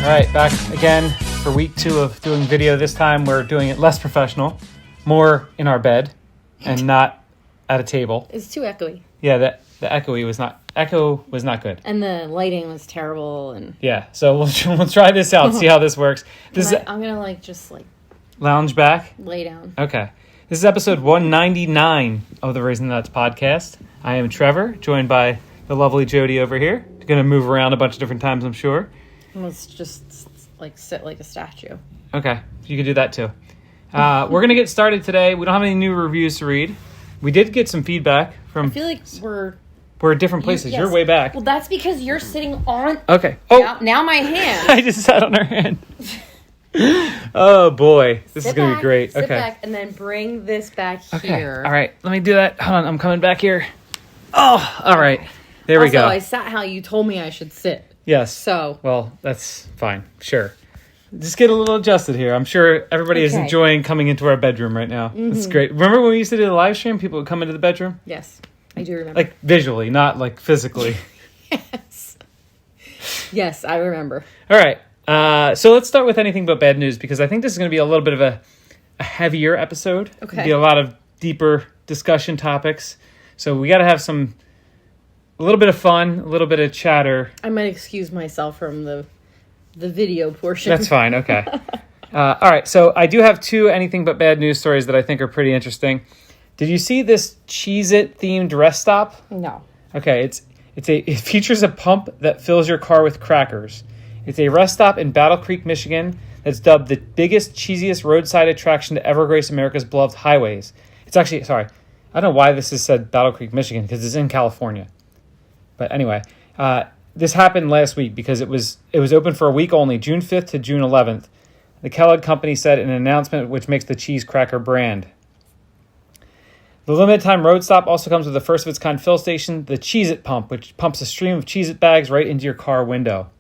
All right, back again for week 2 of doing video. This time we're doing it less professional, more in our bed and not at a table. It's too echoey. Yeah, the echo was not good. And the lighting was terrible. And yeah, so we'll try this out, see how this works. I'm going to just lounge back. Lay down. Okay. This is episode 199 of the Raising Nuts podcast. I am Trevor, joined by the lovely Jody over here. Going to move around a bunch of different times, I'm sure. Let's just sit like a statue. Okay, you can do that too. We're going to get started today. We don't have any new reviews to read. We did get some feedback from... I feel like we're at different places. Yes. You're way back. Well, that's because you're sitting on... Okay. Oh, now my hand. I just sat on her hand. Oh, boy. This is going to be great. Sit back and then bring this back here. All right. Let me do that. Hold on. I'm coming back here. Oh, all right. There we go. I sat how you told me I should sit. Yes. So. Well, that's fine. Sure. Just get a little adjusted here. I'm sure everybody is enjoying coming into our bedroom right now. Mm-hmm. That's great. Remember when we used to do the live stream? People would come into the bedroom? Yes. I do remember. Like visually, not like physically. Yes. Yes, I remember. All right. So let's start with anything but bad news, because I think this is going to be a little bit of a heavier episode. Okay. It'll be a lot of deeper discussion topics. So we got to have a little bit of fun, a little bit of chatter. I might excuse myself from the video portion. That's fine. Okay. All right. So I do have 2 anything but bad news stories that I think are pretty interesting. Did you see this Cheez-It themed rest stop? No. Okay. It features a pump that fills your car with crackers. It's a rest stop in Battle Creek, Michigan, that's dubbed the biggest, cheesiest roadside attraction to ever grace America's beloved highways. It's actually, sorry, I don't know why this is said Battle Creek, Michigan, because it's in California. But anyway, this happened last week because it was open for a week only, June 5th to June 11th. The Kellogg Company said in an announcement which makes the cheese cracker brand. The limited time road stop also comes with a first of its kind fill station, the Cheez-It pump, which pumps a stream of Cheez-It bags right into your car window.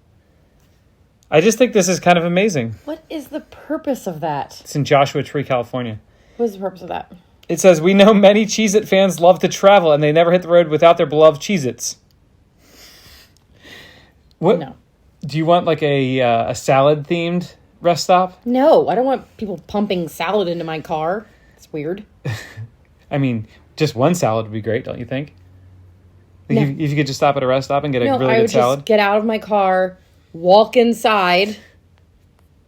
I just think this is kind of amazing. What is the purpose of that? It's in Joshua Tree, California. What is the purpose of that? It says, we know many Cheez-It fans love to travel and they never hit the road without their beloved Cheez-Its. What? No. Do you want like a salad-themed rest stop? No, I don't want people pumping salad into my car. It's weird. I mean, just one salad would be great, don't you think? No. If you could just stop at a rest stop and get a really good salad? I would just get out of my car, walk inside,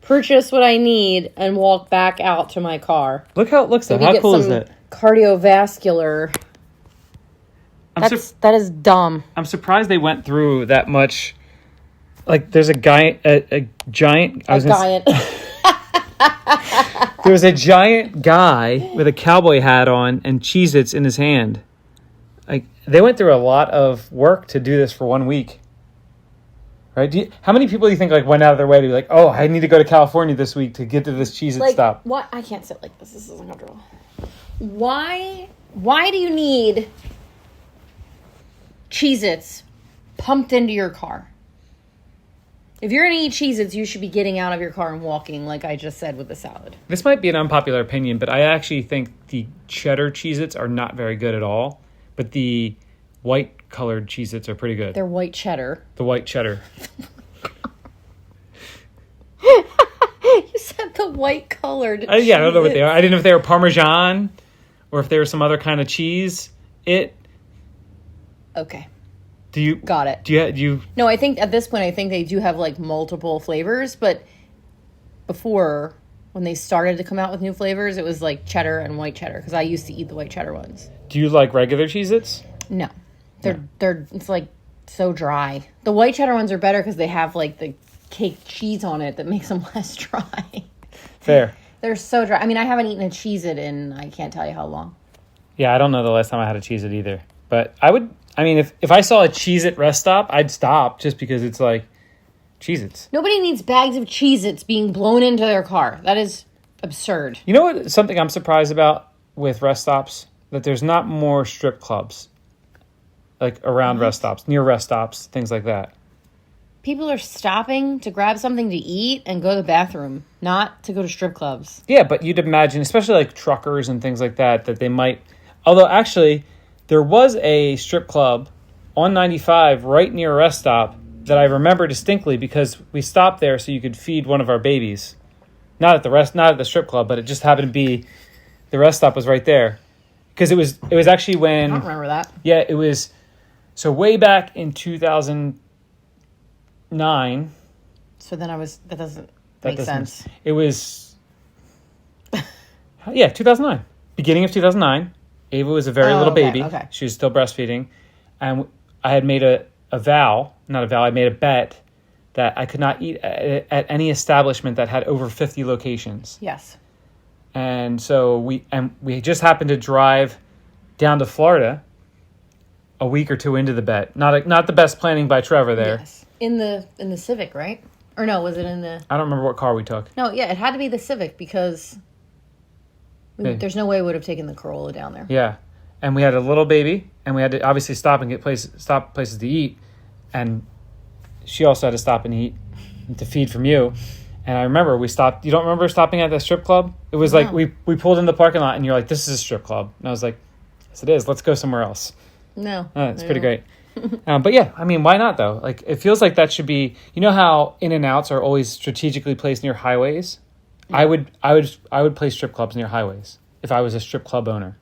purchase what I need, and walk back out to my car. Look how it looks though. How cool is that? Cardiovascular. That is dumb. I'm surprised they went through that much. Like, there's a giant. There's a giant guy with a cowboy hat on and Cheez-Its in his hand. Like, they went through a lot of work to do this for 1 week. Right? How many people do you think went out of their way to be like, oh, I need to go to California this week to get to this Cheez-It stop? What? I can't sit like this. This is uncomfortable. Why do you need Cheez-Its pumped into your car? If you're going to eat Cheez-Its, you should be getting out of your car and walking, like I just said with the salad. This might be an unpopular opinion, but I actually think the cheddar Cheez-Its are not very good at all. But the white-colored Cheez-Its are pretty good. They're white cheddar. The white cheddar. You said the white-colored I don't know what they are. I didn't know if they were Parmesan or if they were some other kind of cheese. Okay. Got it. Do you? No, I think at this point, they do have multiple flavors, but before, when they started to come out with new flavors, it was cheddar and white cheddar, because I used to eat the white cheddar ones. Do you like regular Cheez-Its? No. It's so dry. The white cheddar ones are better because they have the caked cheese on it that makes them less dry. Fair. They're so dry. I mean, I haven't eaten a Cheez-It in I can't tell you how long. Yeah, I don't know the last time I had a Cheez-It either. But if I saw a Cheez-It rest stop, I'd stop just because it's Cheez-Its. Nobody needs bags of Cheez-Its being blown into their car. That is absurd. You know what? Something I'm surprised about with rest stops? That there's not more strip clubs. Around rest stops, near rest stops, things like that. People are stopping to grab something to eat and go to the bathroom, not to go to strip clubs. Yeah, but you'd imagine, especially truckers and things like that they might... Although, actually, there was a strip club on 95 right near a rest stop that I remember distinctly because we stopped there so you could feed one of our babies. Not at the strip club, but it just happened to be the rest stop was right there. Because it was actually when I don't remember that. Yeah, it was so way back in 2009. So then that doesn't make sense. It was 2009. Beginning of 2009. Ava was a very little baby. Okay. She was still breastfeeding. And I had made I made a bet that I could not eat at any establishment that had over 50 locations. Yes. And so we just happened to drive down to Florida a week or two into the bet. Not the best planning by Trevor there. Yes. In the Civic, right? Or no, was it in the... I don't remember what car we took. No, yeah, it had to be the Civic because there's no way we would have taken the Corolla down there. Yeah. And we had a little baby, and we had to obviously stop places to eat. And she also had to stop and eat to feed from you. And I remember we stopped. You don't remember stopping at the strip club? It was like we pulled in the parking lot, and you're like, "This is a strip club." And I was like, "Yes, it is. Let's go somewhere else." No, it's pretty great. But yeah, I mean, why not though? Like, it feels like that should be. You know how In-N-Outs are always strategically placed near highways? Yeah. I would place strip clubs near highways if I was a strip club owner.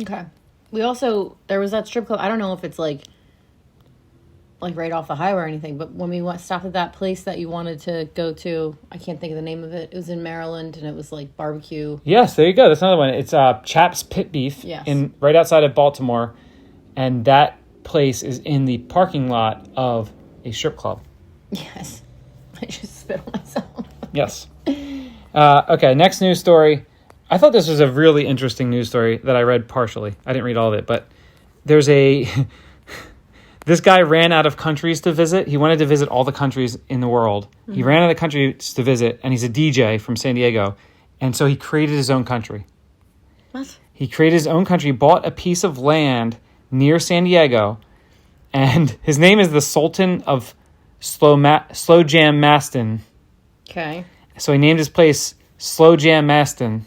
Okay. There was that strip club. I don't know if it's like right off the highway or anything, but when we stopped at that place that you wanted to go to, I can't think of the name of it. It was in Maryland, and it was like barbecue. Yes, there you go. That's another one. It's Chap's Pit Beef right outside of Baltimore, and that place is in the parking lot of a strip club. Yes. I just spit on myself. Yes. Okay, next news story. I thought this was a really interesting news story that I read partially. I didn't read all of it, but there's this guy ran out of countries to visit. He wanted to visit all the countries in the world. Mm-hmm. He ran out of countries to visit, and he's a DJ from San Diego. And so he created his own country. What? He created his own country, bought a piece of land near San Diego, and his name is the Sultan of Slow Jam Maston. Okay. So he named his place Slow Jam Maston.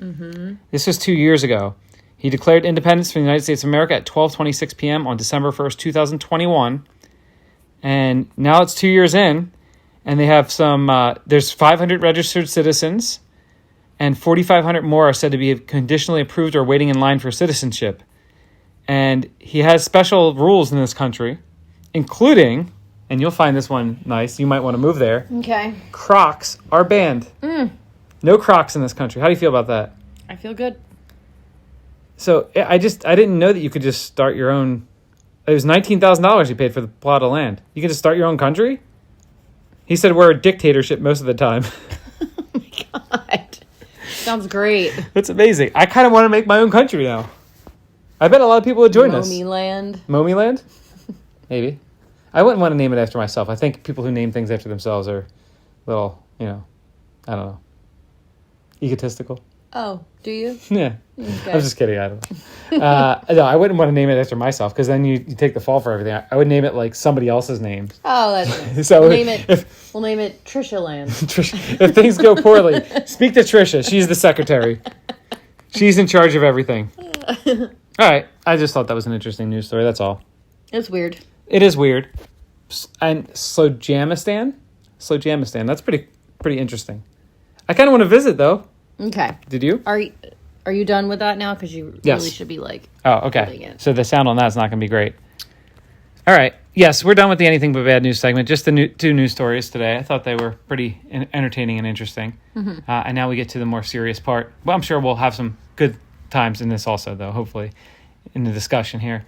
Mm-hmm. This was 2 years ago. He declared independence from the United States of America at 12:26 p.m. on December 1st, 2021. And now it's 2 years in, and they have there's 500 registered citizens, and 4,500 more are said to be conditionally approved or waiting in line for citizenship. And he has special rules in this country, including, and you'll find this one nice, you might want to move there. Okay. Crocs are banned. No Crocs in this country. How do you feel about that? I feel good. So I didn't know that you could just start your own. It was $19,000 he paid for the plot of land. You can just start your own country? He said we're a dictatorship most of the time. Oh my God. Sounds great. That's amazing. I kind of want to make my own country now. I bet a lot of people would join us. Momi Land? Maybe. I wouldn't want to name it after myself. I think people who name things after themselves are a little, I don't know, egotistical. Oh, do you? Yeah. Okay. I was just kidding. I don't know. No, I wouldn't want to name it after myself because then you take the fall for everything. I would name it like somebody else's name. Oh, that's nice. So we'll name it Trisha Land. If things go poorly, speak to Trisha. She's the secretary. She's in charge of everything. All right. I just thought that was an interesting news story. That's all. It's weird. It is weird. And Slowjamistan? That's pretty interesting. I kind of want to visit though. Okay. Did you? Are you done with that now? Because you really should be like. Oh, okay. So the sound on that's not going to be great. All right. Yes, we're done with the anything but bad news segment. Just the two news stories today. I thought they were pretty entertaining and interesting. Mm-hmm. And now we get to the more serious part. Well, I'm sure we'll have some good times in this also, though. Hopefully, in the discussion here.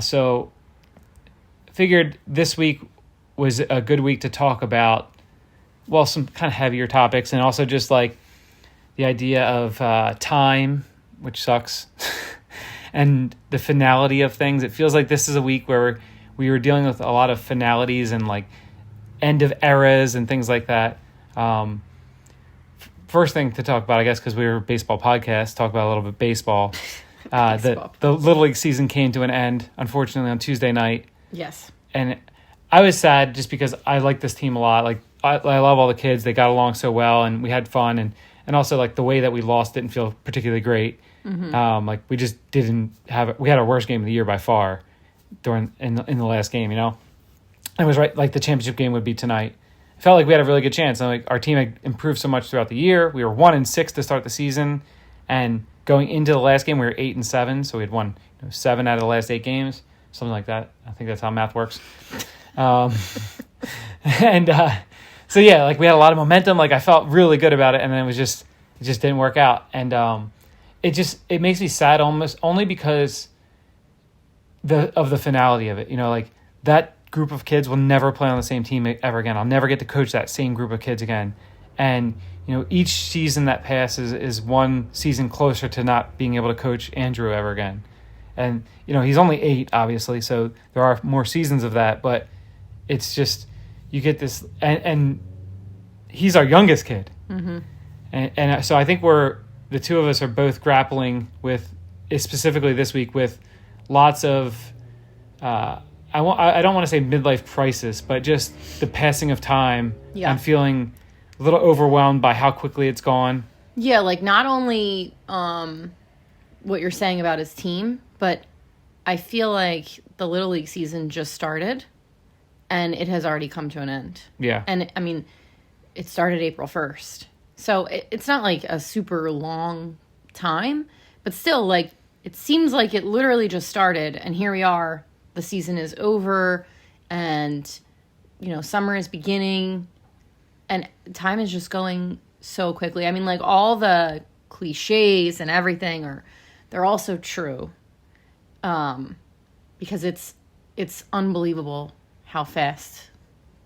So, figured this week was a good week to talk about, well, some kind of heavier topics, and also just like the idea of time, which sucks, and the finality of things. It feels like this is a week where we were dealing with a lot of finalities and like end of eras and things like that. First thing to talk about, I guess, because we were a baseball podcast, talk about a little bit of baseball. The Little League season came to an end, unfortunately, on Tuesday night. Yes. And I was sad just because I like this team a lot. Like I love all the kids. They got along so well, and we had fun. And also, like, the way that we lost didn't feel particularly great. Mm-hmm. Like, we just didn't have it. We had our worst game of the year by far in the last game, it was right like the championship game would be tonight. I felt like we had a really good chance. And like our team had improved so much throughout the year. We were 1-6 to start the season, and going into the last game we were 8-7. So we had won 7 out of the last 8 games, something like that. I think that's how math works. So yeah, like we had a lot of momentum. Like I felt really good about it, and then it just didn't work out. And it makes me sad almost only because of the finality of it. Like that group of kids will never play on the same team ever again. I'll never get to coach that same group of kids again. And each season that passes is one season closer to not being able to coach Andrew ever again. And he's only 8, obviously, so there are more seasons of that. But it's just you get this, and he's our youngest kid, and so I think the two of us are both grappling with, specifically this week, with lots of. I don't want to say midlife crisis, but just the passing of time and feeling a little overwhelmed by how quickly it's gone. Yeah, like not only what you're saying about his team, but I feel like the Little League season just started and it has already come to an end. Yeah. And I mean, it started April 1st. So it's not like a super long time, but still, like, it seems like it literally just started and here we are. The season is over and, summer is beginning and time is just going so quickly. I mean, like all the cliches and everything they're also true. Because it's unbelievable how fast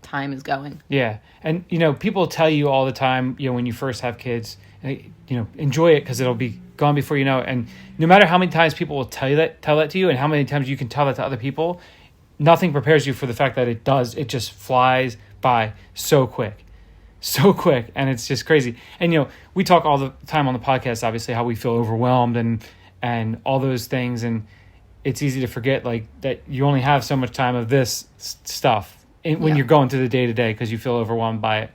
time is going. Yeah. And, people tell you all the time, when you first have kids, enjoy it because it'll be gone before you know it. And no matter how many times people will tell that to you and how many times you can tell that to other people, nothing prepares you for the fact that it just flies by so quick. And it's just crazy. And, we talk all the time on the podcast, obviously, how we feel overwhelmed and all those things. And it's easy to forget like that you only have so much time of this stuff when you're going through the day to day because you feel overwhelmed by it.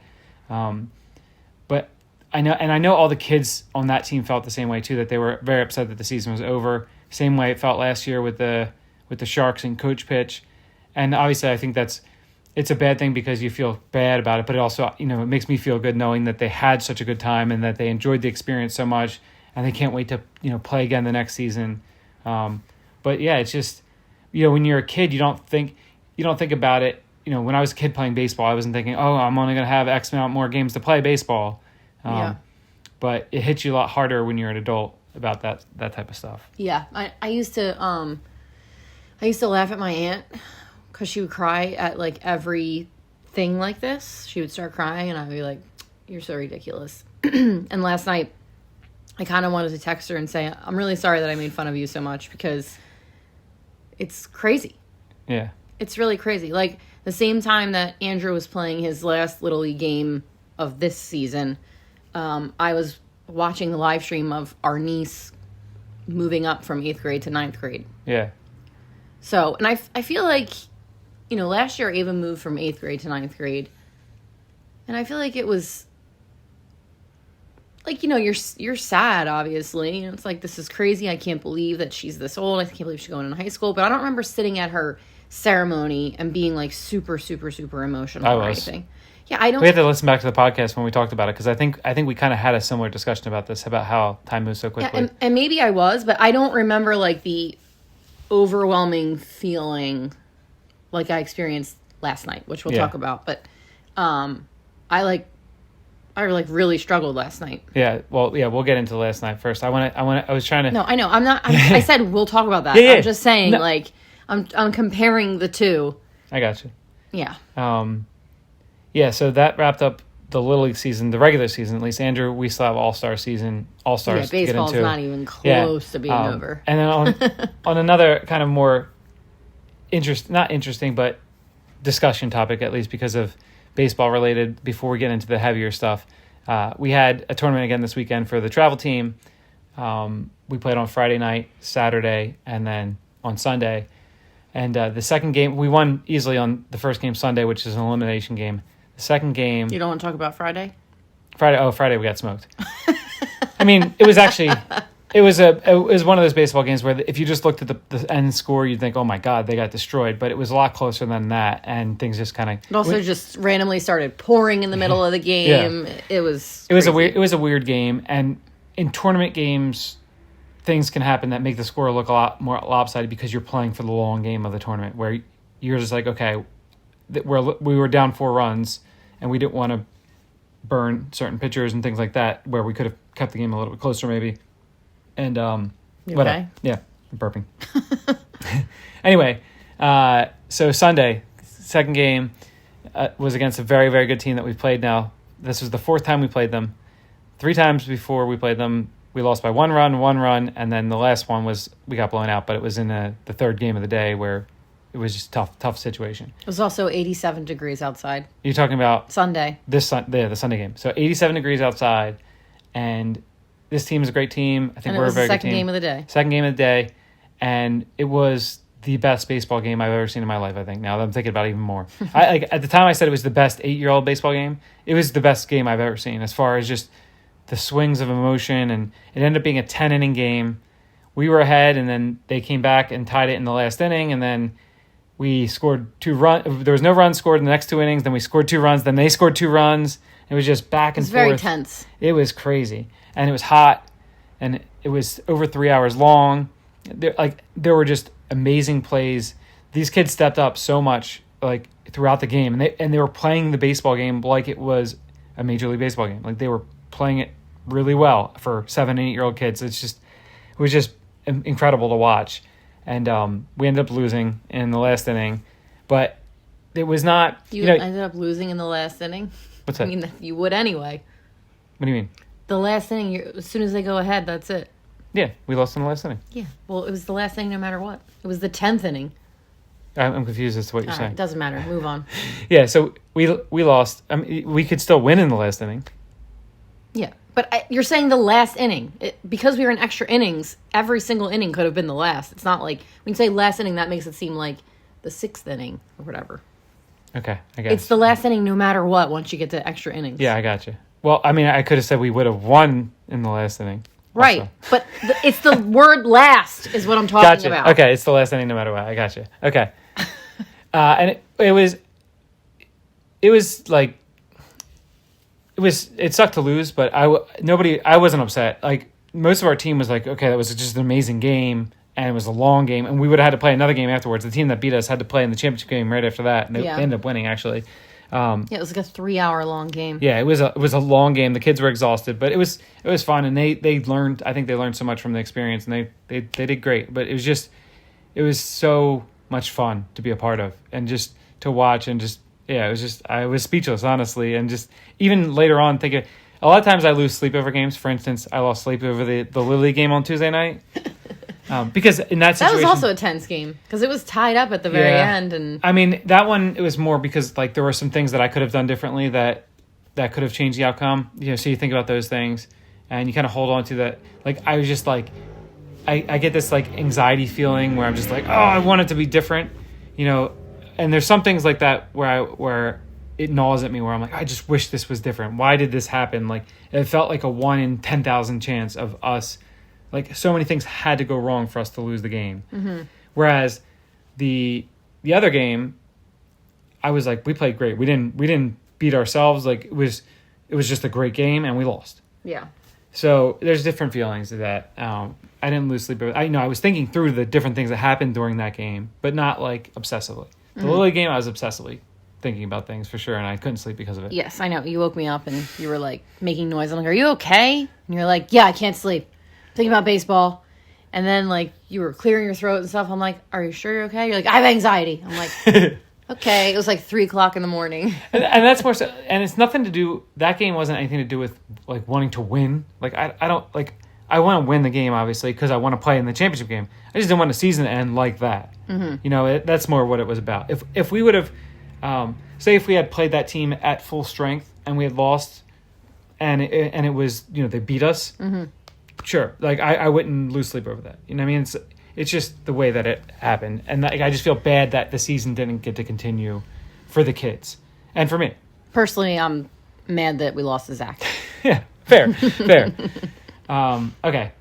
But I know all the kids on that team felt the same way too, that they were very upset that the season was over. Same way it felt last year with the Sharks and coach pitch. And obviously I think it's a bad thing because you feel bad about it, but it also, it makes me feel good knowing that they had such a good time and that they enjoyed the experience so much and they can't wait to, play again the next season. But yeah, it's just, when you're a kid, you don't think about it. When I was a kid playing baseball, I wasn't thinking, oh, I'm only going to have X amount more games to play baseball. But it hits you a lot harder when you're an adult about that type of stuff. Yeah. I used to laugh at my aunt because she would cry at like every thing like this. She would start crying and I'd be like, you're so ridiculous. And last night I kind of wanted to text her and say, I'm really sorry that I made fun of you so much because it's crazy. Yeah. It's really crazy. Like the same time that Andrew was playing his last Little League game of this season, I was watching the live stream of our niece moving up from 8th grade to 9th grade. Yeah. So, and I feel like, last year Ava moved from 8th grade to 9th grade. And I feel like it was, like, you're sad, obviously. It's like, this is crazy. I can't believe that she's this old. I can't believe she's going in high school. But I don't remember sitting at her ceremony and being, like, super, super, super emotional or anything. Yeah, I don't. We had to listen back to the podcast when we talked about it because I think we kind of had a similar discussion about this, about how time moves so quickly. Yeah, and maybe I was, but I don't remember like the overwhelming feeling like I experienced last night, which we'll talk about. But I really struggled last night. Yeah, well, yeah, we'll get into last night first. I was trying to. No, I know. I'm not. I said we'll talk about that. Yeah. I'm just saying, like, I'm comparing the two. I got you. Yeah. Yeah, so that wrapped up the Little League season, the regular season at least. Andrew, we still have All-Stars to get into. Baseball's not even close to being over. And then on another kind of more not interesting, but discussion topic, at least because of baseball related, before we get into the heavier stuff, we had a tournament again this weekend for the travel team. We played on Friday night, Saturday, and then on Sunday. And the second game, we won easily on the first game Sunday, which is an elimination game. The second game... You don't want to talk about Friday? Friday we got smoked. I mean, it was actually... It was one of those baseball games where if you just looked at the end score, you'd think, "Oh my God, they got destroyed." But it was a lot closer than that, and things just kind of. It also just randomly started pouring in the middle of the game. Yeah. It was a weird game, and in tournament games, things can happen that make the score look a lot more lopsided because you're playing for the long game of the tournament, where you're just like, okay, we were down 4 runs, and we didn't want to burn certain pitchers and things like that, where we could have kept the game a little bit closer, maybe. And okay? Yeah, I'm burping. Anyway, so Sunday, second game was against a very, very good team that we've played now. This was the 4th time we played them. 3 times before we played them, we lost by 1 run, and then the last one was we got blown out, but it was in the 3rd game of the day where it was just tough situation. It was also 87 degrees outside. You're talking about Sunday. The Sunday game. So 87 degrees outside, and this team is a great team. I think we're a very good team. Second game of the day. Second game of the day, and it was the best baseball game I've ever seen in my life, I think. Now that I'm thinking about it even more. At the time I said it was the best 8-year-old baseball game. It was the best game I've ever seen as far as just the swings of emotion, and it ended up being a 10-inning game. We were ahead, and then they came back and tied it in the last inning, and then we scored 2 runs. There was no runs scored in the next 2 innings. Then we scored 2 runs. Then they scored 2 runs. It was just back and forth. It was very tense. It was crazy. And it was hot. And it was over 3 hours long. There were just amazing plays. These kids stepped up so much throughout the game. And they were playing the baseball game like it was a Major League Baseball game. Like they were playing it really well for 7 and 8-year-old kids. It was just incredible to watch. And we ended up losing in the last inning, but it was not. You ended up losing in the last inning. What's that? I mean, you would anyway. What do you mean? The last inning, as soon as they go ahead, that's it. Yeah, we lost in the last inning. Yeah, well, it was the last inning no matter what. It was the 10th inning. I'm confused as to what you're saying. It doesn't matter. Move on. Yeah, so we lost. I mean, we could still win in the last inning. Yeah, but you're saying the last inning. Because we were in extra innings, every single inning could have been the last. It's not like, when you say last inning, that makes it seem like the 6th inning or whatever. Okay, I guess. It's the last inning no matter what once you get to extra innings. Yeah, I got you. Well, I mean, I could have said we would have won in the last inning. Right, also. But it's the word last is what I'm talking about. Okay, it's the last inning no matter what. I got you. Okay. And it sucked to lose, but I wasn't upset. Like, most of our team was like, okay, that was just an amazing game, and it was a long game, and we would have had to play another game afterwards. The team that beat us had to play in the championship game right after that, and they ended up winning, actually. It was like a 3-hour long game. Yeah, it was a long game. The kids were exhausted, but it was fun, and they learned. I think they learned so much from the experience, and they did great. But it was so much fun to be a part of, and just to watch, and just I was speechless, honestly, and just even later on thinking. A lot of times I lose sleep over games. For instance, I lost sleep over the Lily game on Tuesday night. Because in that situation... That was also a tense game. Because it was tied up at the very end. And I mean, that one, it was more because there were some things that I could have done differently that could have changed the outcome. So you think about those things, and you kind of hold on to that. I was just I get this anxiety feeling where I'm just like, oh, I want it to be different. And there's some things like that where it gnaws at me, where I'm like, I just wish this was different. Why did this happen? It felt like a 1 in 10,000 chance of us. So many things had to go wrong for us to lose the game. Mm-hmm. Whereas the other game, I was like, we played great. We didn't beat ourselves. It was just a great game, and we lost. Yeah. So there's different feelings to that. I didn't lose sleep. I was thinking through the different things that happened during that game, but not obsessively. The Lily game, I was obsessively thinking about things for sure, and I couldn't sleep because of it. Yes, I know. You woke me up and you were making noise. I'm like, are you okay? And you're like, yeah, I can't sleep. Thinking about baseball. And then you were clearing your throat and stuff. I'm like, are you sure you're okay? You're like, I have anxiety. I'm like, okay. It was 3:00 in the morning. And that's more so, and it's nothing to do, that game wasn't anything to do with wanting to win. I don't I want to win the game, obviously, because I want to play in the championship game. I just didn't want the season to end like that. Mm-hmm. That's more what it was about. If we would have, say if we had played that team at full strength and we had lost, and it was, they beat us, mm-hmm. Sure. I wouldn't lose sleep over that. You know what I mean? It's just the way that it happened. And I just feel bad that the season didn't get to continue for the kids and for me. Personally, I'm mad that we lost to Zach. Yeah, fair. Okay.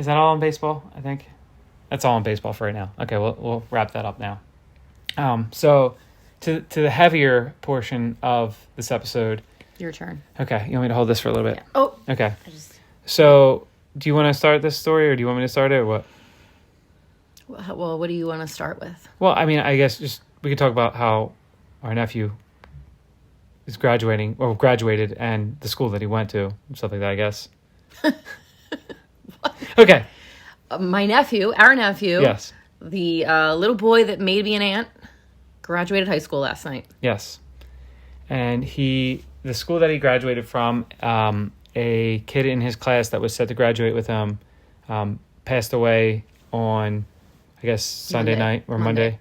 Is that all in baseball? I think that's all in baseball for right now. Okay, we'll wrap that up now. So to the heavier portion of this episode. Your turn. Okay, you want me to hold this for a little bit? Yeah. Oh. Okay. So, do you want to start this story, or do you want me to start it, or what? Well, what do you want to start with? Well, I mean, I guess just we could talk about how our nephew is graduated, and the school that he went to, stuff like that, I guess. Okay. Our nephew. Yes. The little boy that made me an aunt graduated high school last night. Yes. And the school that he graduated from, a kid in his class that was set to graduate with him, passed away on, I guess, Sunday night or Monday.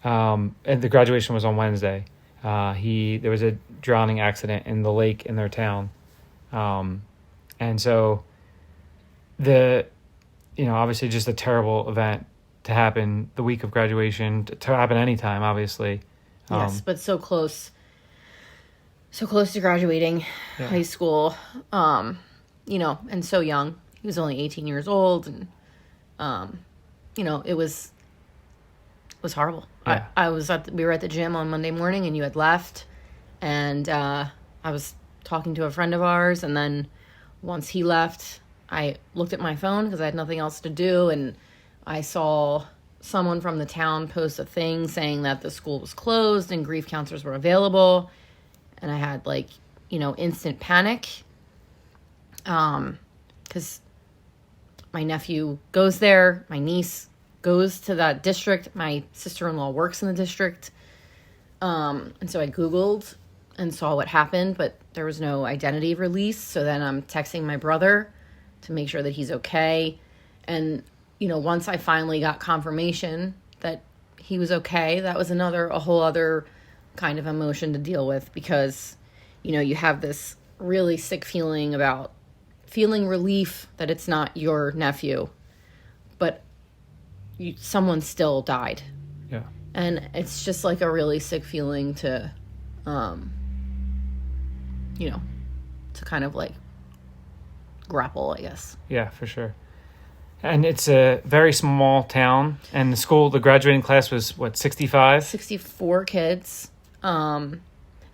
And the graduation was on Wednesday. There was a drowning accident in the lake in their town. And so obviously just a terrible event to happen the week of graduation, to happen anytime, obviously. Yes, but so close to graduating high school, and so young. He was only 18 years old, and, it was horrible. Yeah. We were at the gym on Monday morning, and you had left, and I was talking to a friend of ours, and then once he left, I looked at my phone because I had nothing else to do, and I saw someone from the town post a thing saying that the school was closed and grief counselors were available. And I had instant panic. Because my nephew goes there. My niece goes to that district. My sister-in-law works in the district. And so I Googled and saw what happened, but there was no identity release. So then I'm texting my brother to make sure that he's okay. And, once I finally got confirmation that he was okay, that was a whole other kind of emotion to deal with, because you have this really sick feeling about feeling relief that it's not your nephew, but someone still died. Yeah. And it's just like a really sick feeling to to kind of grapple, I guess. Yeah, for sure. And it's a very small town, and the graduating class was, 65? 64 kids. And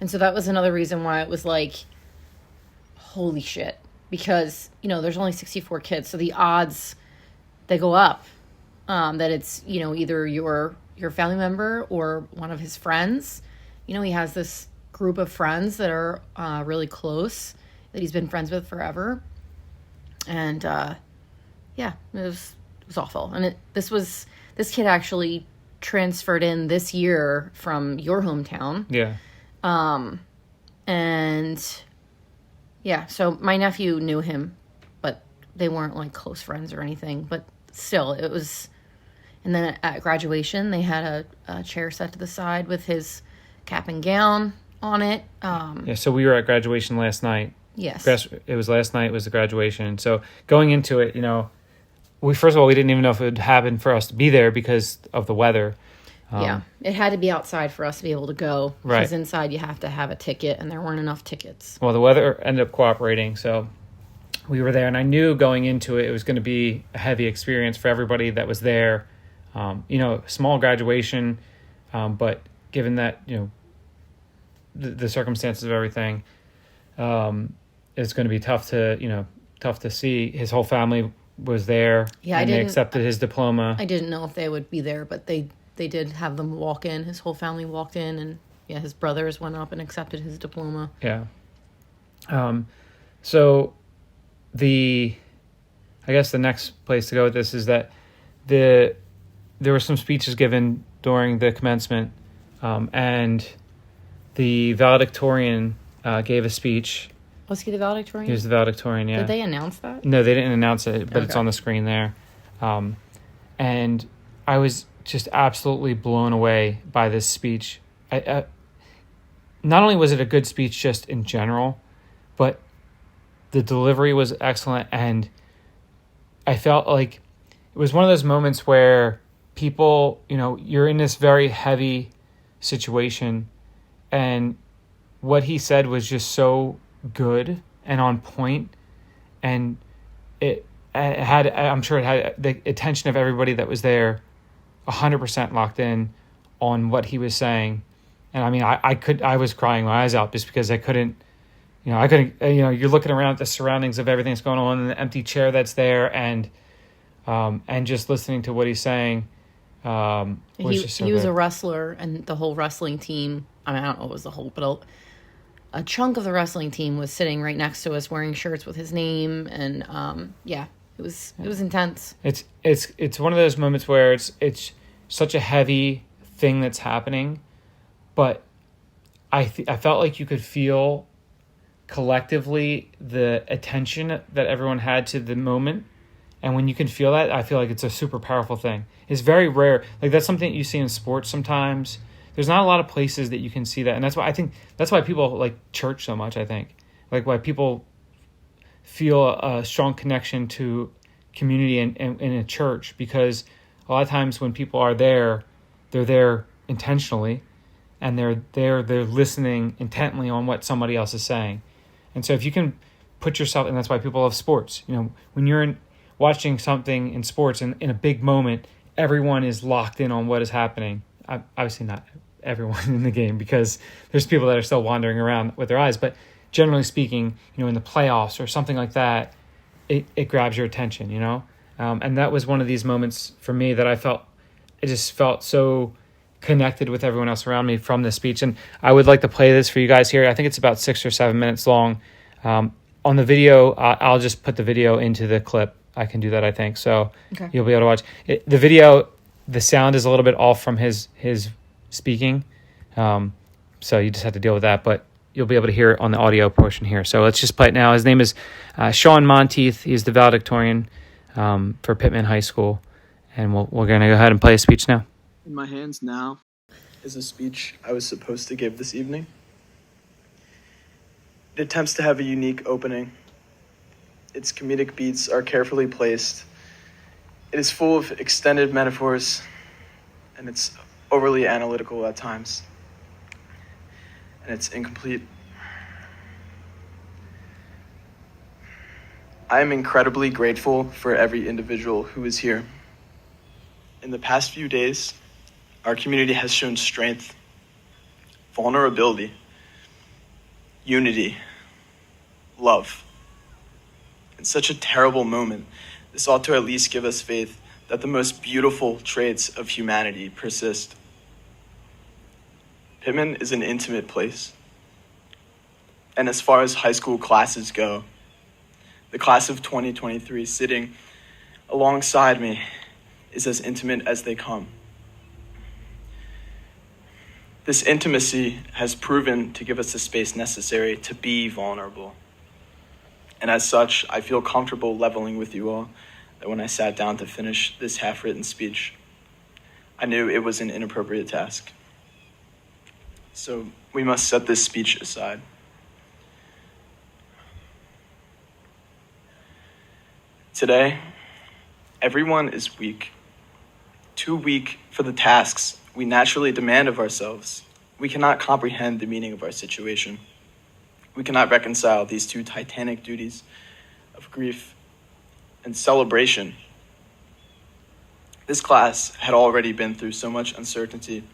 so that was another reason why it was holy shit. Because, there's only 64 kids, so the odds, they go up. That it's, either your family member or one of his friends. He has this group of friends that are really close, that he's been friends with forever. And, it was awful. And this kid actually transferred in this year from your hometown. Yeah. So my nephew knew him, but they weren't close friends or anything, but still it was. And then at graduation, they had a chair set to the side with his cap and gown on it. So we were at graduation last night. Yes. It was last night was the graduation. So going into it, we didn't even know if it would happen for us to be there because of the weather. It had to be outside for us to be able to go. Right. Because inside you have to have a ticket, and there weren't enough tickets. Well, the weather ended up cooperating, so we were there. And I knew going into it, it was going to be a heavy experience for everybody that was there. Small graduation, but given that, the circumstances of everything, it's going to be tough to see. His whole family was there. Yeah, and they accepted his diploma. I didn't know if they would be there, but they did have them walk in. His whole family walked in, and his brothers went up and accepted his diploma. Yeah. So I guess the next place to go with this is that there were some speeches given during the commencement, and the valedictorian gave a speech. Was he the valedictorian? He was the valedictorian, yeah. Did they announce that? No, they didn't announce it, but It's Okay. on the screen there. And I was just absolutely blown away by this speech. Not only was it a good speech just in general, but the delivery was excellent, and I felt like it was one of those moments where people, you're in this very heavy situation, and what he said was just so good and on point, and I'm sure it had the attention of everybody that was there 100% locked in on what he was saying. And I mean, I was crying my eyes out just because I couldn't, you're looking around at the surroundings of everything that's going on and the empty chair that's there, and just listening to what he's saying. He was a wrestler, and the whole wrestling team, I mean, I don't know if it was the whole, but a chunk of the wrestling team was sitting right next to us wearing shirts with his name. And it was intense. It's one of those moments where it's such a heavy thing that's happening, but I felt like you could feel collectively the attention that everyone had to the moment. And when you can feel that, I feel like it's a super powerful thing. It's very rare. Like, that's something you see in sports sometimes. There's not a lot of places that you can see that. And that's why people like church so much, I think. Like, why people feel a strong connection to community in a church, because a lot of times when people are there, they're there intentionally, and they're listening intently on what somebody else is saying. And so if you can put yourself, and that's why people love sports. When you're watching something in sports and in a big moment, everyone is locked in on what is happening. Obviously not everyone in the game, because there's people that are still wandering around with their eyes, but generally speaking, in the playoffs or something like that, it grabs your attention, and that was one of these moments for me that I just felt so connected with everyone else around me from this speech. And I would like to play this for you guys here. I think it's about 6 or 7 minutes long. On the video, I'll just put the video into the clip. I can do that, I think. So okay. You'll be able to watch it. The video. The sound is a little bit off from his speaking. So you just have to deal with that, but you'll be able to hear it on the audio portion here. So let's just play it now. His name is Sean Monteith. He's the valedictorian for Pitman High School. And we're going to go ahead and play a speech now. In my hands now is a speech I was supposed to give this evening. It attempts to have a unique opening. Its comedic beats are carefully placed. It is full of extended metaphors, and it's overly analytical at times. And it's incomplete. I am incredibly grateful for every individual who is here. In the past few days, our community has shown strength, vulnerability, unity, love. In such a terrible moment, this ought to at least give us faith that the most beautiful traits of humanity persist. Pitman is an intimate place. And as far as high school classes go, the class of 2023 sitting alongside me is as intimate as they come. This intimacy has proven to give us the space necessary to be vulnerable. And as such, I feel comfortable leveling with you all that when I sat down to finish this half-written speech, I knew it was an inappropriate task. So we must set this speech aside. Today, everyone is weak. Too weak for the tasks we naturally demand of ourselves. We cannot comprehend the meaning of our situation. We cannot reconcile these two titanic duties of grief and celebration. This class had already been through so much uncertainty,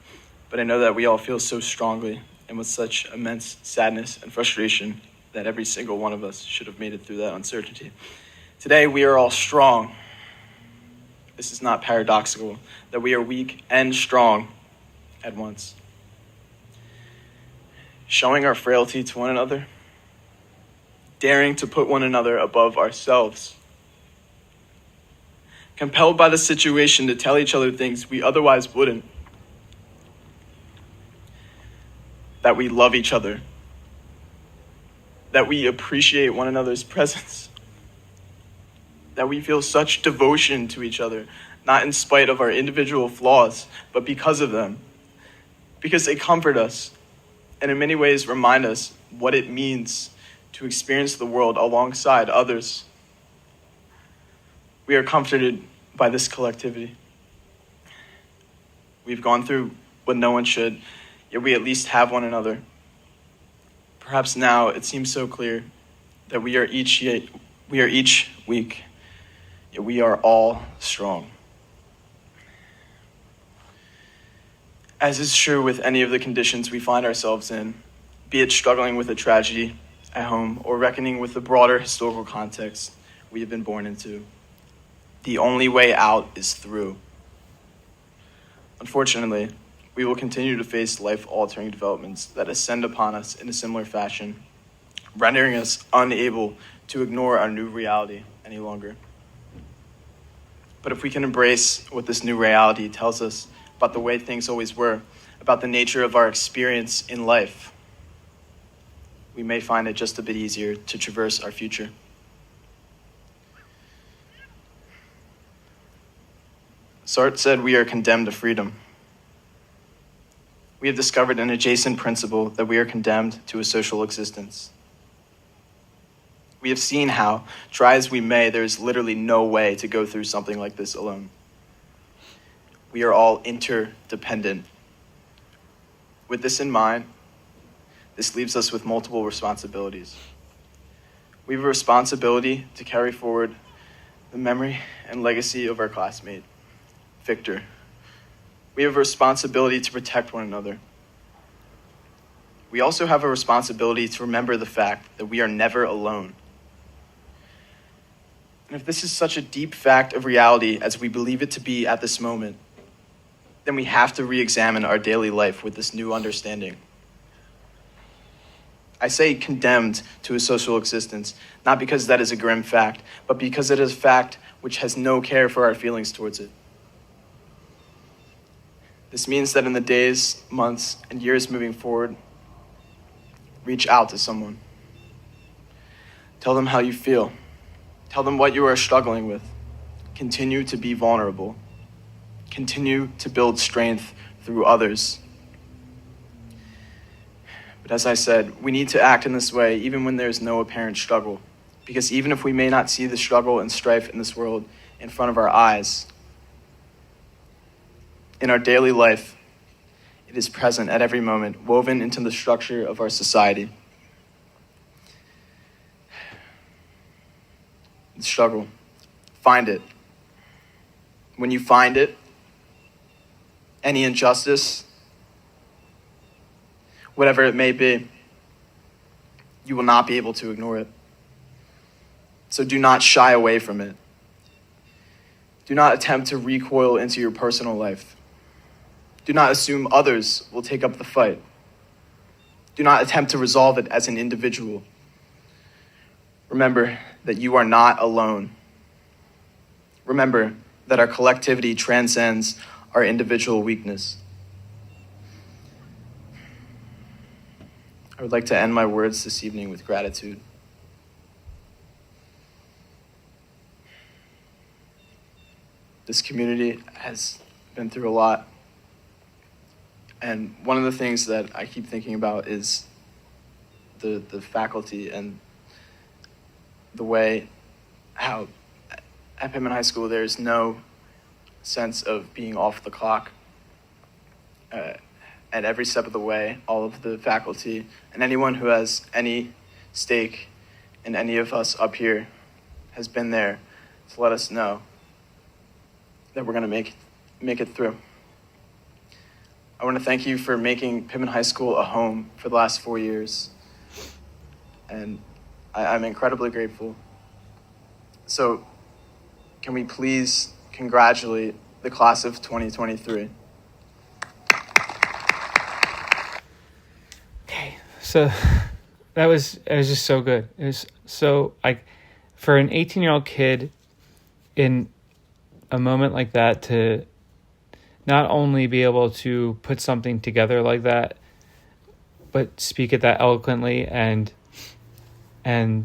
but I know that we all feel so strongly and with such immense sadness and frustration that every single one of us should have made it through that uncertainty. Today, we are all strong. This is not paradoxical, that we are weak and strong at once. Showing our frailty to one another, daring to put one another above ourselves, compelled by the situation to tell each other things we otherwise wouldn't, that we love each other, that we appreciate one another's presence, that we feel such devotion to each other, not in spite of our individual flaws, but because of them, because they comfort us and in many ways remind us what it means to experience the world alongside others. We are comforted by this collectivity. We've gone through what no one should, yet we at least have one another. Perhaps now it seems so clear that we are each weak. yet we are all strong. As is true with any of the conditions we find ourselves in, be it struggling with a tragedy at home or reckoning with the broader historical context we have been born into, the only way out is through. Unfortunately, we will continue to face life-altering developments that ascend upon us in a similar fashion, rendering us unable to ignore our new reality any longer. But if we can embrace what this new reality tells us about the way things always were, about the nature of our experience in life, we may find it just a bit easier to traverse our future. Sartre said we are condemned to freedom. We have discovered an adjacent principle that we are condemned to a social existence. We have seen how, try as we may, there is literally no way to go through something like this alone. We are all interdependent. With this in mind, this leaves us with multiple responsibilities. We have a responsibility to carry forward the memory and legacy of our classmate, Victor. We have a responsibility to protect one another. We also have a responsibility to remember the fact that we are never alone. And if this is such a deep fact of reality as we believe it to be at this moment, then we have to re-examine our daily life with this new understanding. I say condemned to a social existence, not because that is a grim fact, but because it is a fact which has no care for our feelings towards it. This means that in the days, months, and years moving forward, reach out to someone. Tell them how you feel. Tell them what you are struggling with. Continue to be vulnerable. Continue to build strength through others. But as I said, we need to act in this way even when there is no apparent struggle. Because even if we may not see the struggle and strife in this world in front of our eyes, in our daily life, it is present at every moment, woven into the structure of our society. The struggle. Find it. When you find it, any injustice, whatever it may be, you will not be able to ignore it. So do not shy away from it. Do not attempt to recoil into your personal life. Do not assume others will take up the fight. Do not attempt to resolve it as an individual. Remember that you are not alone. Remember that our collectivity transcends our individual weakness. I would like to end my words this evening with gratitude. This community has been through a lot. And one of the things that I keep thinking about is the faculty and the way how at Pitman High School there's no sense of being off the clock. At every step of the way, all of the faculty and anyone who has any stake in any of us up here has been there to let us know that we're going to make it through. I want to thank you for making Pitman High School a home for the last 4 years. And I'm incredibly grateful. So can we please congratulate the class of 2023? Okay, so it was just so good. It was so, like, for an 18-year-old kid in a moment like that to not only be able to put something together like that, but speak it that eloquently and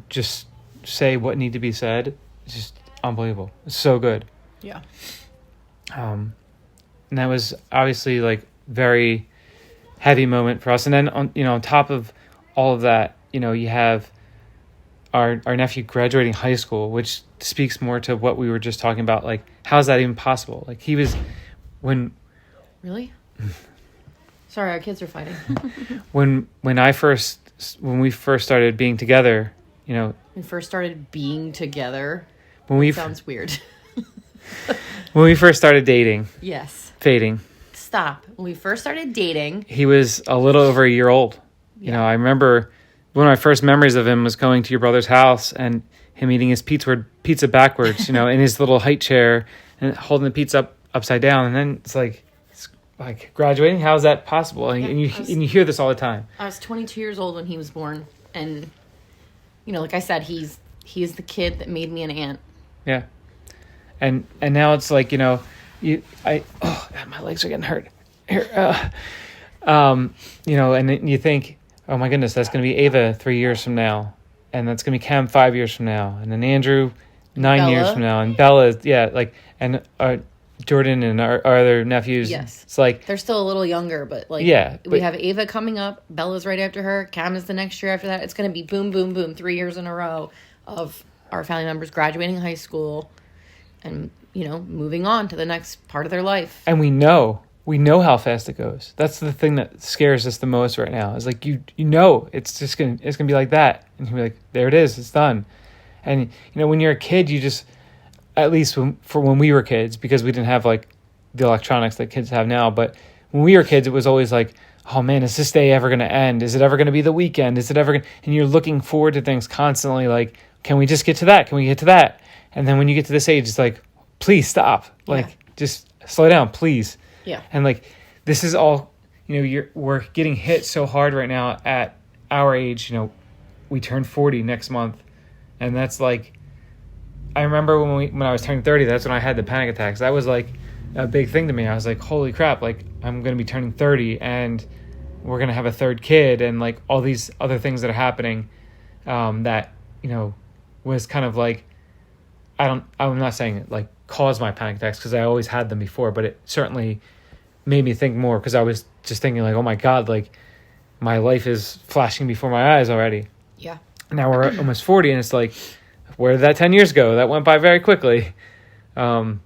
just say what need to be said, it's just unbelievable. It's so good. Yeah. And that was obviously like very heavy moment for us. And then on top of all of that, you have our nephew graduating high school, which speaks more to what we were just talking about. Like, how is that even possible? Like, he was Really? Sorry, our kids are fighting. when we first started being together, We first started being together. when we Sounds weird. When we first started dating, Yes. fading, Stop. When we first started dating. he was a little over a year old. You know, I remember one of my first memories of him was going to your brother's house and him eating his pizza backwards, you know, in his little height chair and holding the pizza upside down. And then it's like graduating. How is that possible? And you hear this all the time. I was 22 years old when he was born, and you know, like I said, he's the kid that made me an aunt. Yeah. And now it's like, you know, my legs are getting hurt. Here, you know, and then you think, oh my goodness, that's going to be Ava 3 years from now, and that's going to be Cam 5 years from now, and then Andrew 9 years from now, and Bella, and Jordan and our other nephews. Yes. It's like they're still a little younger, but like we have Ava coming up, Bella's right after her, Cam is the next year after that. It's going to be boom, boom, boom, 3 years in a row of our family members graduating high school and, you know, moving on to the next part of their life. And we know how fast it goes. That's the thing that scares us the most right now. Is like you know it's gonna be like that, and you'll be like, there it is, it's done. And you know, when you're a kid, you just, at least when we were kids, because we didn't have like the electronics that kids have now, but when we were kids, it was always like, oh man, is this day ever going to end? Is it ever going to be the weekend? Is it ever going to... And you're looking forward to things constantly, like, can we just get to that? Can we get to that? And then when you get to this age, it's like, please stop. Like, just slow down, please. Yeah. And like, this is all, you know, we're getting hit so hard right now at our age. You know, we turn 40 next month, and that's like, I remember when I was turning 30, that's when I had the panic attacks. That was like a big thing to me. I was like, holy crap, like I'm going to be turning 30 and we're going to have a third kid, and like all these other things that are happening, that, you know, was kind of like, I'm not saying it like caused my panic attacks, because I always had them before, but it certainly made me think more, because I was just thinking like, oh my God, like my life is flashing before my eyes already. Yeah. Now we're almost 40, and it's like, where did that 10 years go? That went by very quickly. And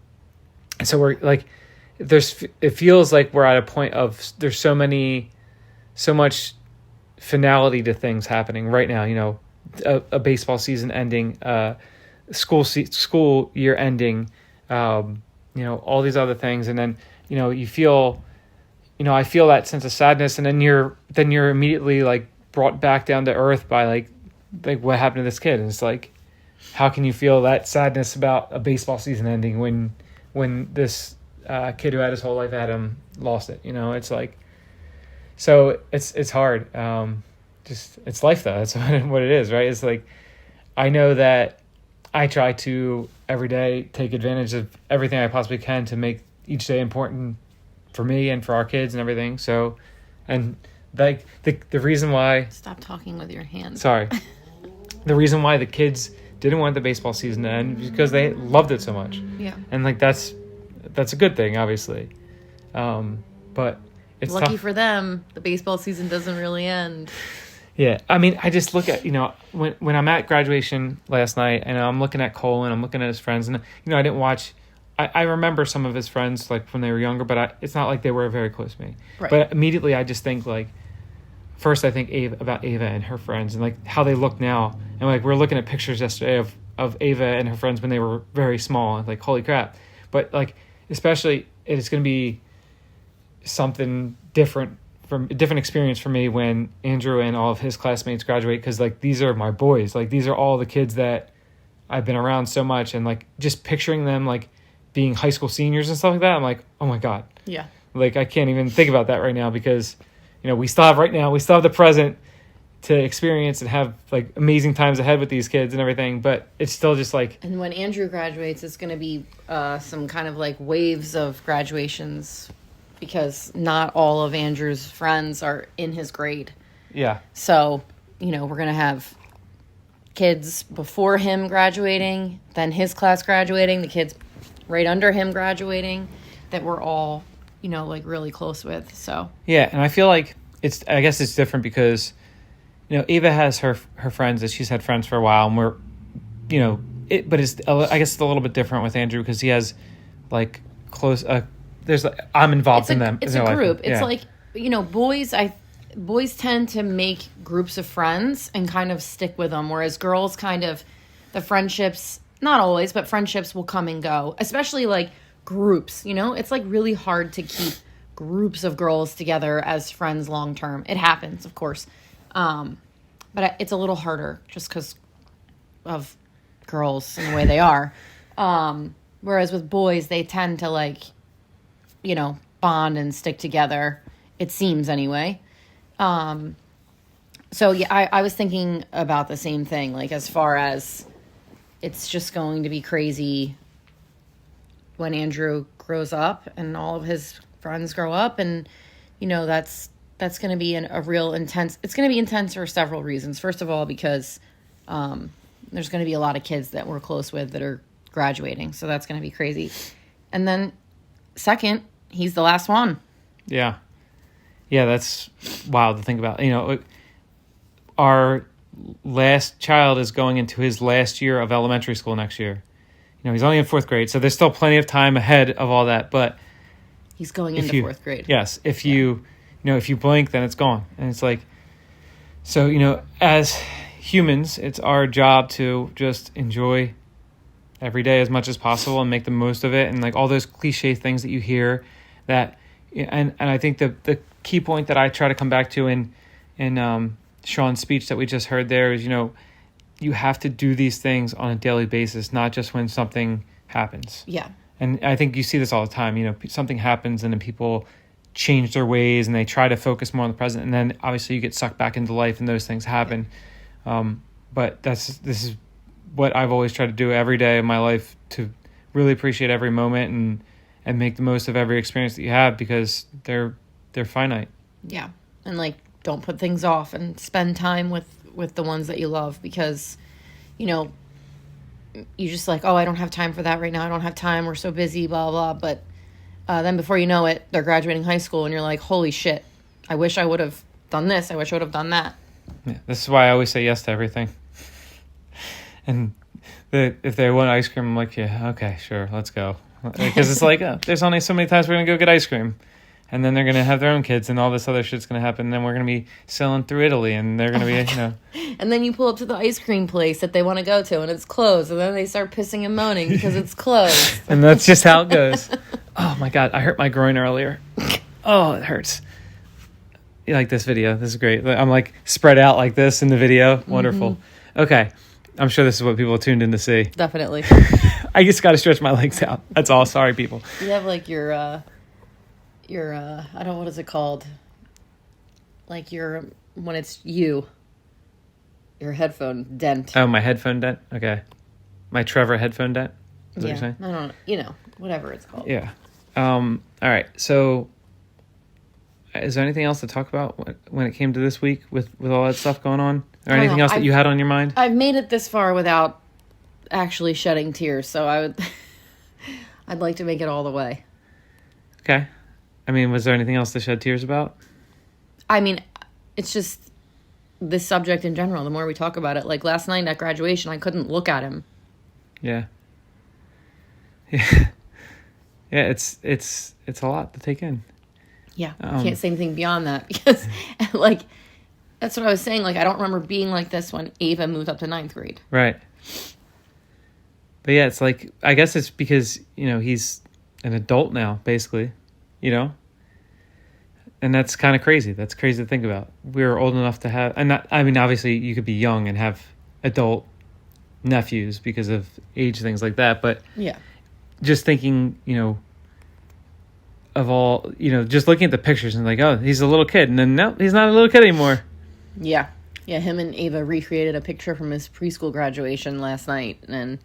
so we're like, it feels like we're at a point of, there's so much finality to things happening right now. You know, a baseball season ending, school year ending, you know, all these other things. And then, you know, you feel, you know, I feel that sense of sadness, and then you're immediately like brought back down to earth by like what happened to this kid. And it's like, how can you feel that sadness about a baseball season ending when this kid who had his whole life at him lost it? You know, it's like, so it's hard. Just, it's life though. That's what it is, right? It's like, I know that I try to every day take advantage of everything I possibly can to make each day important for me and for our kids and everything. So, and like the reason why... Stop talking with your hands. Sorry. The reason why the kids didn't want the baseball season to end is because they loved it so much. Yeah. And like, that's a good thing, obviously. But it's lucky tough. for them, the baseball season doesn't really end. Yeah, I mean, I just look at, you know, when I'm at graduation last night, and I'm looking at Cole and I'm looking at his friends, and, you know, I didn't watch, I remember some of his friends, like, when they were younger, but it's not like they were very close to me. Right. But immediately I just think, like, first I think about Ava and her friends, and, like, how they look now. And, like, we were looking at pictures yesterday of Ava and her friends when they were very small, and, like, holy crap. But, like, especially, it's going to be something different, from a different experience for me when Andrew and all of his classmates graduate, because like these are my boys, like these are all the kids that I've been around so much, and like just picturing them like being high school seniors and stuff like that, I'm like, oh my God. Yeah. Like I can't even think about that right now, because you know we still have the present to experience and have like amazing times ahead with these kids and everything, but it's still just like... And when Andrew graduates, it's going to be some kind of like waves of graduations, because not all of Andrew's friends are in his grade. Yeah. So, you know, we're going to have kids before him graduating, then his class graduating, the kids right under him graduating, that we're all, you know, like really close with. So yeah, and I feel like I guess it's different because, you know, Ava has her friends that she's had friends for a while, and we're, you know, but it's, I guess it's a little bit different with Andrew because he has like close, there's like, I'm involved in them. It's a group. It's like, you know, boys tend to make groups of friends and kind of stick with them, whereas girls kind of, the friendships not always, but friendships will come and go, especially like groups, it's like really hard to keep groups of girls together as friends long term. It happens, of course. But it's a little harder just because of girls and the way they are. Whereas with boys, they tend to like, bond and stick together. It seems anyway. So yeah, I was thinking about the same thing, like as far as it's just going to be crazy when Andrew grows up and all of his friends grow up, and that's going to be a real intense. It's going to be intense for several reasons. First of all, because there's going to be a lot of kids that we're close with that are graduating, so that's going to be crazy. And then second, he's the last one. Yeah, that's wild to think about. Our last child is going into his last year of elementary school next year. He's only in 4th grade, so there's still plenty of time ahead of all that. But he's going into 4th grade. Yes, if you blink, then it's gone, and it's like, so as humans, it's our job to just enjoy every day as much as possible and make the most of it, and like all those cliche things that you hear that, and I think the key point that I try to come back to in Sean's speech that we just heard there is, you have to do these things on a daily basis, not just when something happens. Yeah. And I think you see this all the time. Something happens and then people change their ways and they try to focus more on the present. And then obviously you get sucked back into life and those things happen. But this is what I've always tried to do every day of my life, to really appreciate every moment and make the most of every experience that you have, because they're finite. Yeah. And like, don't put things off and spend time with the ones that you love, because, you just like, oh, I don't have time for that right now. I don't have time. We're so busy, blah, blah. But then before you know it, they're graduating high school and you're like, holy shit, I wish I would have done this. I wish I would have done that. Yeah, this is why I always say yes to everything. And if they want ice cream, I'm like, yeah, okay, sure, let's go. Because it's like, there's only so many times we're going to go get ice cream. And then they're going to have their own kids and all this other shit's going to happen. And then we're going to be sailing through Italy and they're going to be, And then you pull up to the ice cream place that they want to go to and it's closed. And then they start pissing and moaning because it's closed. And that's just how it goes. Oh my God, I hurt my groin earlier. Oh, it hurts. You like this video? This is great. I'm like spread out like this in the video. Wonderful. Mm-hmm. Okay. I'm sure this is what people tuned in to see. Definitely. I just got to stretch my legs out. That's all. Sorry, people. You have like your I don't know, what is it called? Like when it's your headphone dent. Oh, my headphone dent? Okay. My Trevor headphone dent? Is that what you're saying? I don't know. Whatever it's called. Yeah. All right. So is there anything else to talk about when it came to this week with all that stuff going on? Or anything else that you had on your mind? I've made it this far without actually shedding tears, so I'd like to make it all the way. Okay. I mean, was there anything else to shed tears about? I mean, it's just this subject in general. The more we talk about it, like last night at graduation, I couldn't look at him. Yeah. Yeah. Yeah, it's a lot to take in. Yeah, I can't say anything beyond that because, like, that's what I was saying. Like, I don't remember being like this when Ava moved up to 9th grade. Right. But yeah, it's like, I guess it's because, he's an adult now, basically, And that's kind of crazy. That's crazy to think about. We were old enough to have, obviously you could be young and have adult nephews because of age, things like that. But yeah, just thinking, of all, just looking at the pictures and like, oh, he's a little kid. And then, no, he's not a little kid anymore. Yeah. Yeah, him and Ava recreated a picture from his preschool graduation last night. And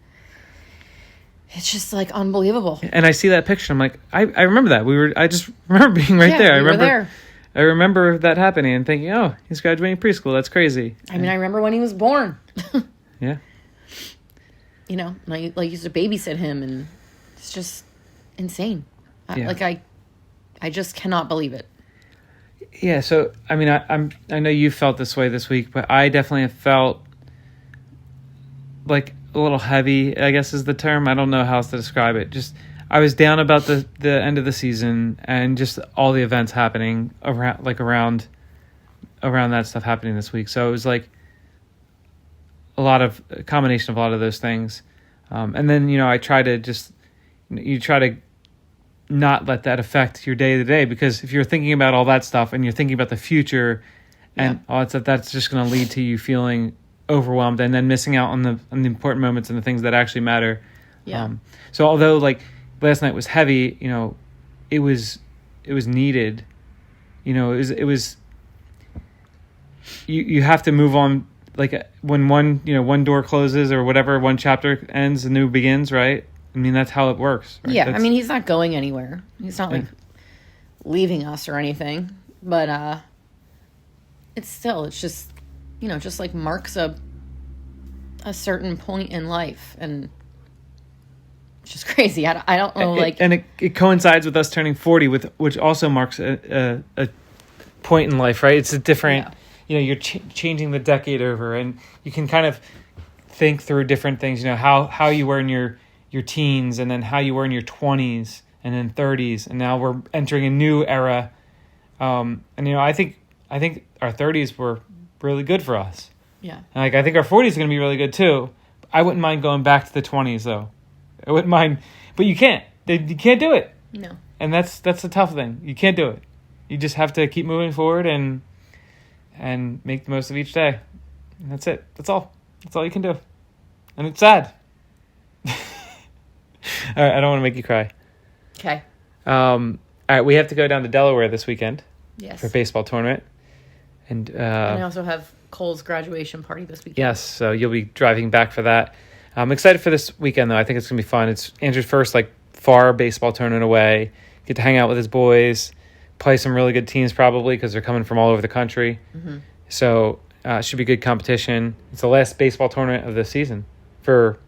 it's just, like, unbelievable. And I see that picture. I'm like, I remember that. I just remember being right there. We were there. I remember that happening and thinking, oh, he's graduating preschool. That's crazy. I mean, I remember when he was born. Yeah. And I used to babysit him, and it's just insane. Yeah. I just cannot believe it. Yeah, so I mean, I know you felt this way this week, but I definitely have felt like a little heavy, I guess is the term. I don't know how else to describe it. Just I was down about the end of the season and just all the events happening around that stuff happening this week. So it was like a combination of a lot of those things. And then, I try to just, you try to not let that affect your day to day, because if you're thinking about all that stuff and you're thinking about the future and all that stuff, that's just going to lead to you feeling overwhelmed and then missing out on the important moments and the things that actually matter. Yeah. So although like last night was heavy, it was needed. It was you have to move on. Like when one door closes or whatever, one chapter ends, a new begins, right? I mean, that's how it works. Right? Yeah. I mean, he's not going anywhere. He's not like leaving us or anything, but it's just, just like marks a certain point in life, and it's just crazy. I don't know, it coincides with us turning 40, which also marks a point in life, right? It's a different, you're changing the decade over, and you can kind of think through different things. How you were in your teens, and then how you were in your 20s, and then 30s, and now we're entering a new era. And I think our 30s were really good for us. Yeah. And I think our 40s are going to be really good too. I wouldn't mind going back to the 20s though. I wouldn't mind, but you can't. You can't do it. No. And that's the tough thing. You can't do it. You just have to keep moving forward and make the most of each day. And that's it. That's all. That's all you can do. And it's sad. All right, I don't want to make you cry. Okay. All right, we have to go down to Delaware this weekend. Yes. For a baseball tournament. And I also have Cole's graduation party this weekend. Yes, so you'll be driving back for that. I'm excited for this weekend, though. I think it's going to be fun. It's Andrew's first, far baseball tournament away. Get to hang out with his boys, play some really good teams probably because they're coming from all over the country. Mm-hmm. So it should be good competition. It's the last baseball tournament of the season for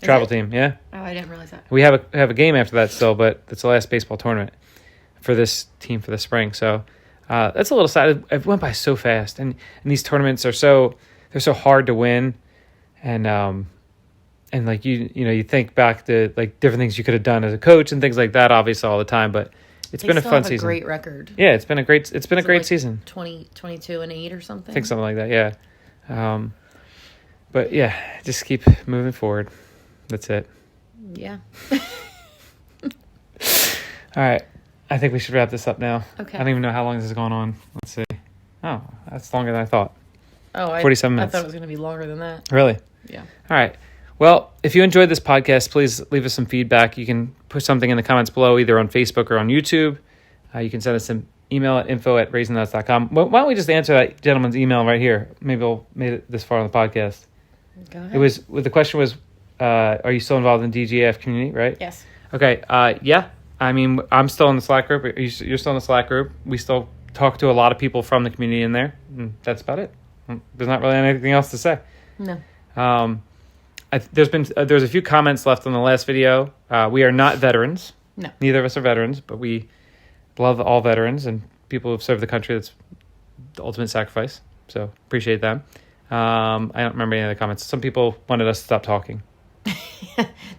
travel team, yeah? Oh, I didn't realize that. We have a game after that still, but it's the last baseball tournament for this team for the spring. So that's a little sad. It went by so fast, and these tournaments are so hard to win, and you think back to different things you could have done as a coach and things like that, obviously all the time. But it's been a fun season. Great record. Yeah, it's been a great season. 22-8 or something. I think something like that. Yeah. But yeah, just keep moving forward. That's it. Yeah. All right. I think we should wrap this up now. Okay. I don't even know how long this has gone on. Let's see. Oh, that's longer than I thought. Oh, 47 minutes. I thought it was going to be longer than that. Really? Yeah. All right. Well, if you enjoyed this podcast, please leave us some feedback. You can put something in the comments below, either on Facebook or on YouTube. You can send us an email at info@raisinnuts.com. Why don't we just answer that gentleman's email right here? Maybe we'll made it this far on the podcast. Go ahead. The question was, are you still involved in the DGAF community, right? Yes. Okay. Yeah. I mean, I'm still in the Slack group. You're still in the Slack group. We still talk to a lot of people from the community in there. And that's about it. There's not really anything else to say. No. There's a few comments left on the last video. We are not veterans. No. Neither of us are veterans, but we love all veterans and people who've served the country. That's the ultimate sacrifice. So appreciate them. I don't remember any of the comments. Some people wanted us to stop talking.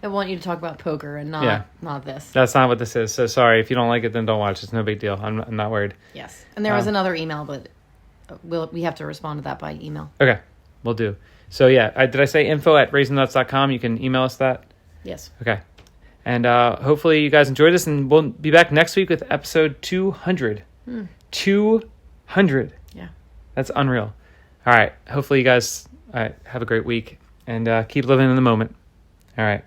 They want you to talk about poker and not this. That's not what this is. So sorry. If you don't like it, then don't watch. It's no big deal. I'm not worried. Yes. And there was another email, but we have to respond to that by email. Okay. We'll do. So yeah, did I say info@raisinnuts.com? You can email us that. Yes. Okay. And hopefully you guys enjoyed this, and we'll be back next week with episode 200. 200. Yeah. That's unreal. All right. Hopefully you guys have a great week, and keep living in the moment. All right.